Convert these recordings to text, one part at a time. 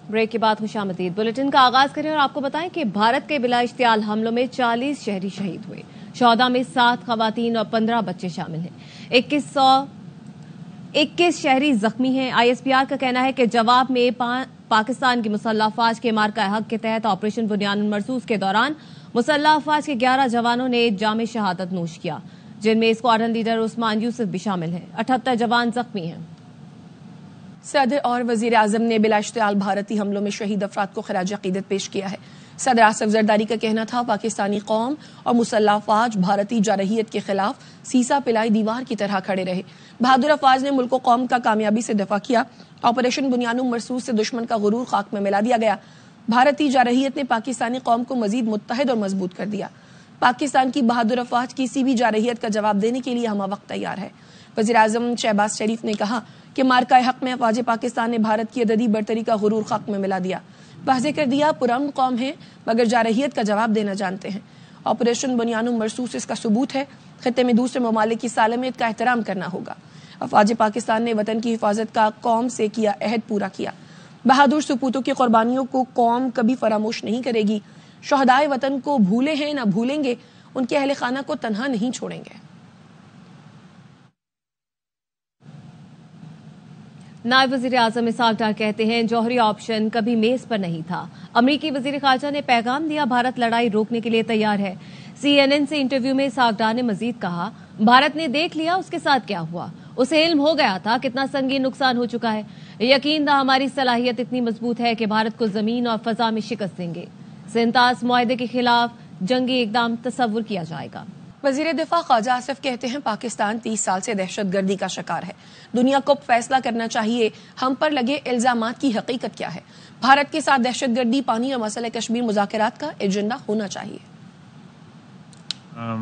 Break کے بعد خوشامدید bulletin کا آغاز کریں اور آپ کو بتائیں کہ بھارت کے بلا اشتعال حملوں میں 40 شہری شہید ہوئے. شہداء میں 7 خواتین اور 15 بچے شامل ہیں. 21 شہری زخمی ہیں. ISPR کا کہنا ہے کہ جواب میں پاکستان کی مسلح افواج کے مارکہ حق کے تحت آپریشن بنیان مرصوص کے دوران مسلح افواج کے 11 جوانوں نے جام شہادت نوش کیا، جن میں اسکواڈرن لیڈر عثمان یوسف بھی شامل ہیں. 78 جوان زخمی ہیں. صدر اور وزیر اعظم نے بلا اشتعال بھارتی حملوں میں شہید افراد کو خراج عقیدت پیش کیا ہے. صدر آصف زرداری کا کہنا تھا پاکستانی قوم اور مسلح افواج بھارتی جارحیت کے خلاف سیسا پلائی دیوار کی طرح کھڑے رہے. بہادر افواج نے ملک و قوم کا کامیابی سے دفاع کیا. آپریشن بنیانو مرصوص سے دشمن کا غرور خاک میں ملا دیا گیا. بھارتی جارحیت نے پاکستانی قوم کو مزید متحد اور مضبوط کر دیا. پاکستان کی بہادر افواج کسی بھی جارحیت کا جواب دینے کے لیے ہمہ وقت تیار ہے. وزیر اعظم شہباز شریف نے کہا کہ مارکہ حق میں افواج پاکستان نے بھارت کی عددی برتری کا غرور خاک میں ملا دیا. واضح کر دیا پرامن قوم ہیں مگر جارحیت کا جواب دینا جانتے ہیں. آپریشن بنیانو مرصوص اس کا ثبوت ہے. خطے میں دوسرے ممالک کی سالمیت کا احترام کرنا ہوگا. افواج پاکستان نے وطن کی حفاظت کا قوم سے کیا عہد پورا کیا. بہادر سپوتوں کی قربانیوں کو قوم کبھی فراموش نہیں کرے گی. شہدائے وطن کو بھولے ہیں نہ بھولیں گے. ان کے اہل خانہ کو تنہا نہیں چھوڑیں گے. نائب وزیر اعظم اسحاق ڈار کہتے ہیں جوہری آپشن کبھی میز پر نہیں تھا. امریکی وزیر خارجہ نے پیغام دیا بھارت لڑائی روکنے کے لیے تیار ہے. CNN سے انٹرویو میں اسحاق ڈار نے مزید کہا بھارت نے دیکھ لیا اس کے ساتھ کیا ہوا. اسے علم ہو گیا تھا کتنا سنگین نقصان ہو چکا ہے. یقین تھا ہماری صلاحیت اتنی مضبوط ہے کہ بھارت کو زمین اور فضا میں شکست دیں گے. سنتاس معاہدے کے خلاف جنگی اقدام تصور کیا جائے گا. وزیر دفاع خواجہ آصف کہتے ہیں پاکستان 30 سال سے دہشت گردی کا شکار ہے. دنیا کو فیصلہ کرنا چاہیے ہم پر لگے الزامات کی حقیقت کیا ہے. بھارت کے ساتھ دہشت گردی، پانی اور مسئلہ کشمیر مذاکرات کا ایجنڈا ہونا چاہیے.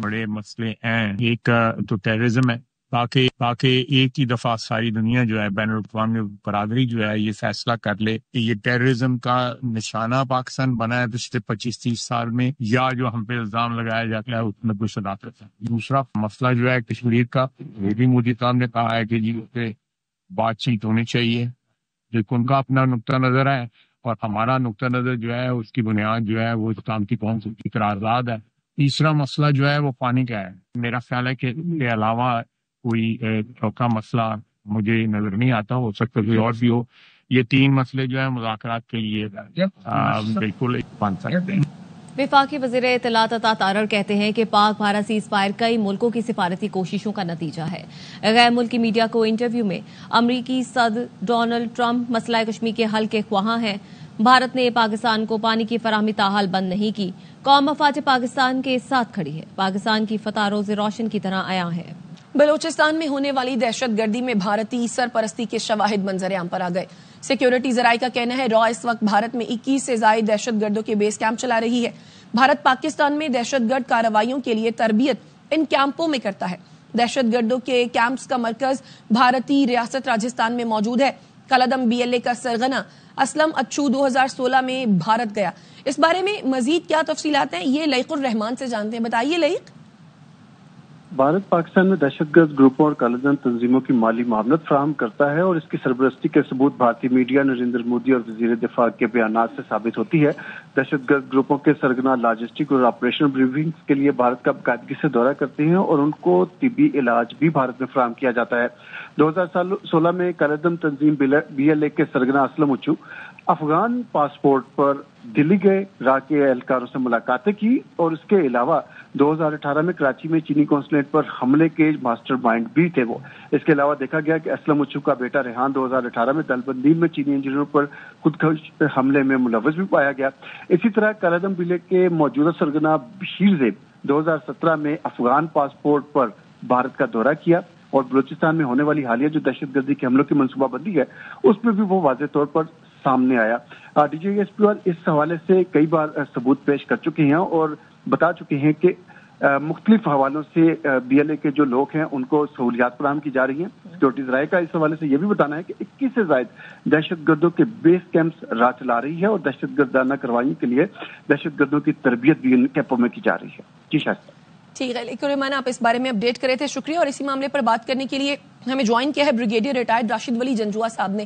بڑے مسئلے ہیں. ایک تو ٹیررزم ہے، تاکہ ایک ہی دفعہ ساری دنیا جو ہے بین الاقوامی برادری جو ہے یہ فیصلہ کر لے کہ یہ ٹیررزم کا نشانہ پاکستان بنا ہے پچھلے 25-30 سال میں، یا جو ہم پہ الزام لگایا جاتا ہے اس میں کوئی صداقت ہے. دوسرا مسئلہ جو ہے کشمیر کا، یہ بھی مودی صاحب نے کہا ہے کہ جی اس پہ بات چیت ہونی چاہیے. لیکن ان کا اپنا نقطہ نظر ہے اور ہمارا نقطہ نظر جو ہے اس کی بنیاد جو ہے وہ اسلام کی قوم کی قرارداد ہے. تیسرا مسئلہ جو ہے وہ پانی کا ہے. میرا خیال ہے کہ اس کے علاوہ کوئی چوتھا مسئلہ مجھے نظر نہیں آتا. ہو سکتا کوئی اور بھی ہو. یہ 3 مسئلے جو ہیں مذاکرات کے لیے بالکل بن سکتے ہیں. وفاقی وزیر اطلاعات عطا تارڑ کہتے ہیں کہ پاک بھارت سیز فائر کئی ملکوں کی سفارتی کوششوں کا نتیجہ ہے. غیر ملکی میڈیا کو انٹرویو میں امریکی صدر ڈونلڈ ٹرمپ مسئلہ کشمیر کے حل کے خواہاں ہیں. بھارت نے پاکستان کو پانی کی فراہمی تاحال بند نہیں کی. قوم افواج پاکستان کے ساتھ کھڑی ہے. پاکستان کی فتح روز روشن کی طرح عیاں ہے. بلوچستان میں ہونے والی دہشت گردی میں بھارتی سرپرستی کے شواہد منظر عام پر آ گئے. سیکیورٹی ذرائع کا کہنا ہے اس وقت بھارت میں 21 سے زائد دہشت گردوں کے بیس کیمپ چلا رہی ہے. بھارت پاکستان میں دہشت گرد کارروائیوں کے لیے تربیت ان کیمپوں میں کرتا ہے. دہشت گردوں کے کیمپس کا مرکز بھارتی ریاست راجستھان میں موجود ہے. کالعدم BLA کا سرغنہ اسلم اچھو 2016 میں بھارت گیا. اس بارے میں مزید کیا تفصیلات ہیں یہ لئیق الرحمان سے جانتے ہیں. بتائیے لئیق. بھارت پاکستان میں دہشت گرد گروپوں اور کالعدم تنظیموں کی مالی معاونت فراہم کرتا ہے اور اس کی سربرستی کے ثبوت بھارتی میڈیا نریندر مودی اور وزیر دفاع کے بیانات سے ثابت ہوتی ہے. دہشت گرد گروپوں کے سرگنا لاجسٹک اور آپریشنل بریفنگز کے لیے بھارت کا باقاعدگی سے دورہ کرتے ہیں اور ان کو طبی علاج بھی بھارت میں فراہم کیا جاتا ہے. 2016 میں کالعدم تنظیم BLA کے سرگنا اسلم اچھو افغان پاسپورٹ پر دلی گئے، راہ کے اہلکاروں سے ملاقاتیں کی اور اس کے علاوہ 2018 میں کراچی میں چینی قونصلیٹ پر حملے کے ماسٹر مائنڈ بھی تھے وہ. اس کے علاوہ دیکھا گیا کہ اسلم اچھو کا بیٹا ریحان 2018 میں دلبندین میں چینی انجینئروں پر خودکش حملے میں ملوث بھی پایا گیا. اسی طرح کالعدم BLA کے موجودہ سرگنا بشیر زیب 2017 میں افغان پاسپورٹ پر بھارت کا دورہ کیا اور بلوچستان میں ہونے والی حالیہ جو دہشت گردی کے حملوں کی منصوبہ بندی ہے اس میں بھی وہ واضح طور پر سامنے آیا. DGSP اس حوالے سے کئی بار ثبوت پیش کر چکے ہیں اور بتا چکے ہیں کہ مختلف حوالوں سے BLA کے جو لوگ ہیں ان کو سہولیات فراہم کی جا رہی ہیں. سیکورٹی ذرائع کا اس حوالے سے یہ بھی بتانا ہے کہ 21 سے زائد دہشت گردوں کے بیس کیمپس راہ چلا رہی ہے اور دہشت گردانہ کارروائیوں کے لیے دہشت گردوں کی تربیت بھی ان کیمپوں میں کی جا رہی ہے. جی شاید ٹھیک ہے لیکن رحمان آپ اس بارے میں اپڈیٹ کرے تھے، شکریہ. اور اسی معاملے پر بات کرنے کے لیے ہمیں جوائن کیا ہے بریگیڈیئر ریٹائرڈ راشد ولی جنجوا صاحب نے.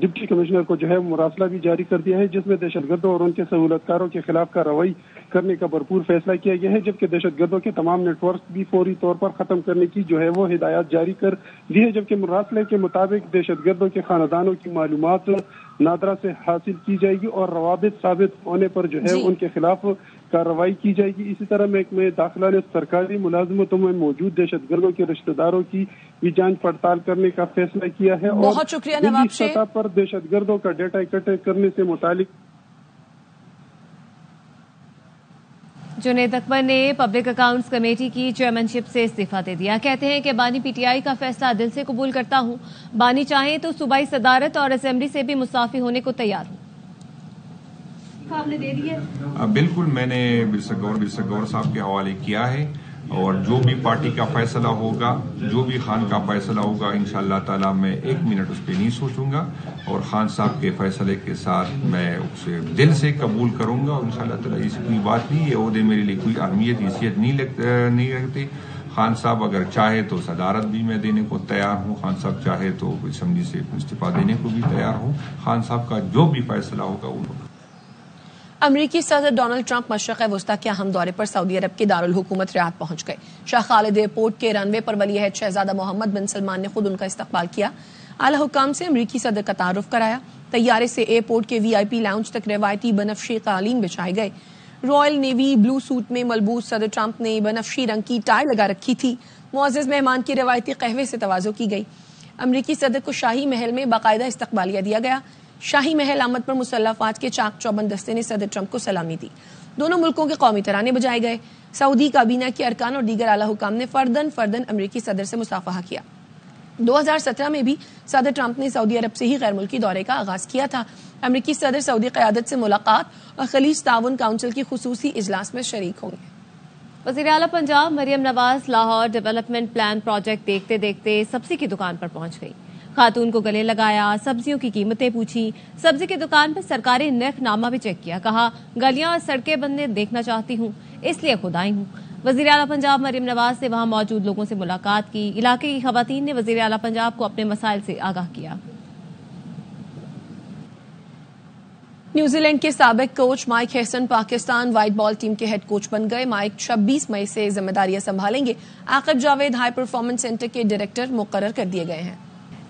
ڈپٹی کمشنر کو جو ہے مراسلہ بھی جاری کر دیا ہے، جس میں دہشت گردوں اور ان کے سہولت کاروں کے خلاف کارروائی کرنے کا بھرپور فیصلہ کیا گیا ہے، جبکہ دہشت گردوں کے تمام نیٹ ورک بھی فوری طور پر ختم کرنے کی جو ہے وہ ہدایات جاری کر دی ہے، جبکہ مراسلے کے مطابق دہشت گردوں کے خاندانوں کی معلومات نادرا سے حاصل کی جائے گی اور روابط ثابت ہونے پر جو ہے ان کے خلاف کارروائی کی جائے گی۔ اسی طرح محکمہ داخلہ نے سرکاری ملازمتوں میں موجود دہشت گردوں کے رشتہ داروں کی بھی جانچ پڑتال کرنے کا فیصلہ کیا ہے اور بہت شکریہ نواب شیخ۔ سطح پر دہشت گردوں کا ڈیٹا اکٹھے کرنے سے متعلق جنید اکبر نے پبلک اکاؤنٹس کمیٹی کی چیئرمین شپ سے استعفیٰ دے دیا۔ کہتے ہیں کہ بانی پی ٹی آئی کا فیصلہ دل سے قبول کرتا ہوں، بانی چاہیں تو صوبائی صدارت اور اسمبلی سے بھی مستعفی ہونے کو تیار ہوں۔ آپ نے دے دیا؟ بالکل، میں نے برسک گور صاحب کے حوالے کیا ہے اور جو بھی پارٹی کا فیصلہ ہوگا، جو بھی خان کا فیصلہ ہوگا، انشاءاللہ تعالی میں ایک منٹ اس پہ نہیں سوچوں گا اور خان صاحب کے فیصلے کے ساتھ میں اسے دل سے قبول کروں گا اور انشاءاللہ تعالی اس کوئی بات نہیں، یہ عہدے میرے لیے کوئی اہمیت حیثیت نہیں رکھتے۔ خان صاحب اگر چاہے تو صدارت بھی میں دینے کو تیار ہوں، خان صاحب چاہے تو اسمبلی سے استعفیٰ دینے کو بھی تیار ہوں، خان صاحب کا جو بھی فیصلہ ہوگا وہ ہوگا۔ امریکی صدر ڈونلڈ ٹرمپ مشرق وسطی کے اہم دورے پر سعودی عرب کے دارالحکومت ریاض پہنچ گئے۔ شاہ خالد ایئرپورٹ کے رن وے پر ولی عہد شہزادہ محمد بن سلمان نے خود ان کا استقبال کیا، اعلی حکام سے امریکی صدر کا تعارف کرایا۔ طیارے سے ایئرپورٹ کے وی آئی پی لاؤنج تک روایتی بنفشی قالین بچھائے گئے۔ رائل نیوی بلو سوٹ میں ملبوس صدر ٹرمپ نے بنفشی رنگ کی ٹائی لگا رکھی تھی۔ معزز مہمان کی روایتی قہوے سے تواضع کی گئی۔ امریکی صدر کو شاہی محل میں باقاعدہ استقبالیہ دیا گیا۔ شاہی محل آمد پر مسلح افواج کے چاق چوبند دستے نے صدر ٹرمپ کو سلامی دی۔ دونوں ملکوں کے قومی ترانے بجائے گئے۔ سعودی کابینہ کے ارکان اور دیگر اعلی حکام نے فردن امریکی صدر سے مصافحہ کیا۔ 2017 میں بھی صدر ٹرمپ نے سعودی عرب سے ہی غیر ملکی دورے کا آغاز کیا تھا۔ امریکی صدر سعودی قیادت سے ملاقات اور خلیج تعاون کونسل کی خصوصی اجلاس میں شریک ہوں گے۔ وزیر اعلیٰ Punjab Maryam Nawaz Lahore development plan project دیکھتے دیکھتے سبزی کی دکان پر پہنچ گئی۔ خاتون کو گلے لگایا، سبزیوں کی قیمتیں پوچھی، سبزی کی دکان پر سرکاری نرخ نامہ بھی چیک کیا، کہا گلیاں اور سڑکیں بننے دیکھنا چاہتی ہوں، اس لیے خود آئی ہوں۔ وزیر اعلیٰ پنجاب مریم نواز نے وہاں موجود لوگوں سے ملاقات کی۔ علاقے کی خواتین نے وزیر اعلیٰ پنجاب کو اپنے مسائل سے آگاہ کیا۔ نیوزی لینڈ کے سابق coach Mike Hesson Pakistan white ball team کے ہیڈ کوچ بن گئے۔ مائک 26 مئی سے ذمہ داریاں سنبھالیں گے۔ Aqib Javed high performance centre کے ڈائریکٹر مقرر کر دیے گئے ہیں۔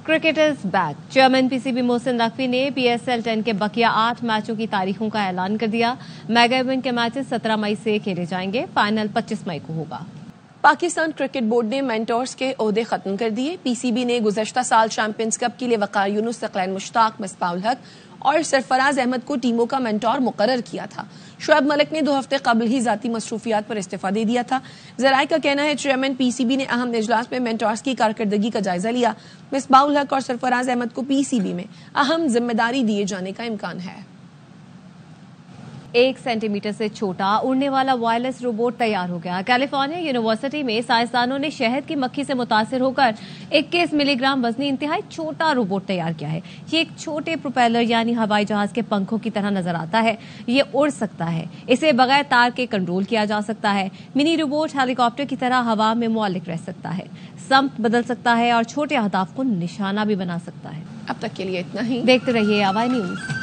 Cricket is back. Chairman P C B Mohsin Naqvi نے پی ایس ایل 10 کے بقیہ 8 میچوں کی تاریخوں کا اعلان کر دیا۔ میگا ایونٹ کے میچز 17 مئی سے کھیلے جائیں گے، فائنل 25 مئی کو ہوگا۔ پاکستان کرکٹ بورڈ نے مینٹورز کے عہدے ختم کر دیے۔ پی سی بی نے گزشتہ سال چیمپئنز کپ کے لیے وقار یونس، ثقلین مشتاق، مصباح الحق اور سرفراز احمد کو ٹیموں کا مینٹور مقرر کیا تھا۔ شعیب ملک نے 2 ہفتے قبل ہی ذاتی مصروفیات پر استعفیٰ دے دیا تھا۔ ذرائع کا کہنا ہے چیئرمین پی سی بی نے اہم اجلاس میں مینٹورز کی کارکردگی کا جائزہ لیا۔ مصباح الحق اور سرفراز احمد کو پی سی بی میں اہم ذمہ داری دیے جانے کا امکان ہے۔ 1 سینٹی میٹر سے چھوٹا اڑنے والا وائرلیس روبوٹ تیار ہو گیا۔ کیلیفورنیا یونیورسٹی میں سائنسدانوں نے شہد کی مکھی سے متاثر ہو کر 21 ملی گرام وزنی انتہائی چھوٹا روبوٹ تیار کیا ہے۔ یہ ایک چھوٹے پروپیلر یعنی ہوائی جہاز کے پنکھوں کی طرح نظر آتا ہے۔ یہ اڑ سکتا ہے، اسے بغیر تار کے کنٹرول کیا جا سکتا ہے۔ منی روبوٹ ہیلی کاپٹر کی طرح ہوا میں معلق رہ سکتا ہے، سمت بدل سکتا ہے اور چھوٹے اہداف کو نشانہ بھی بنا سکتا ہے۔ اب تک کے لیے اتنا ہی۔ دیکھتے رہیے آواز نیوز۔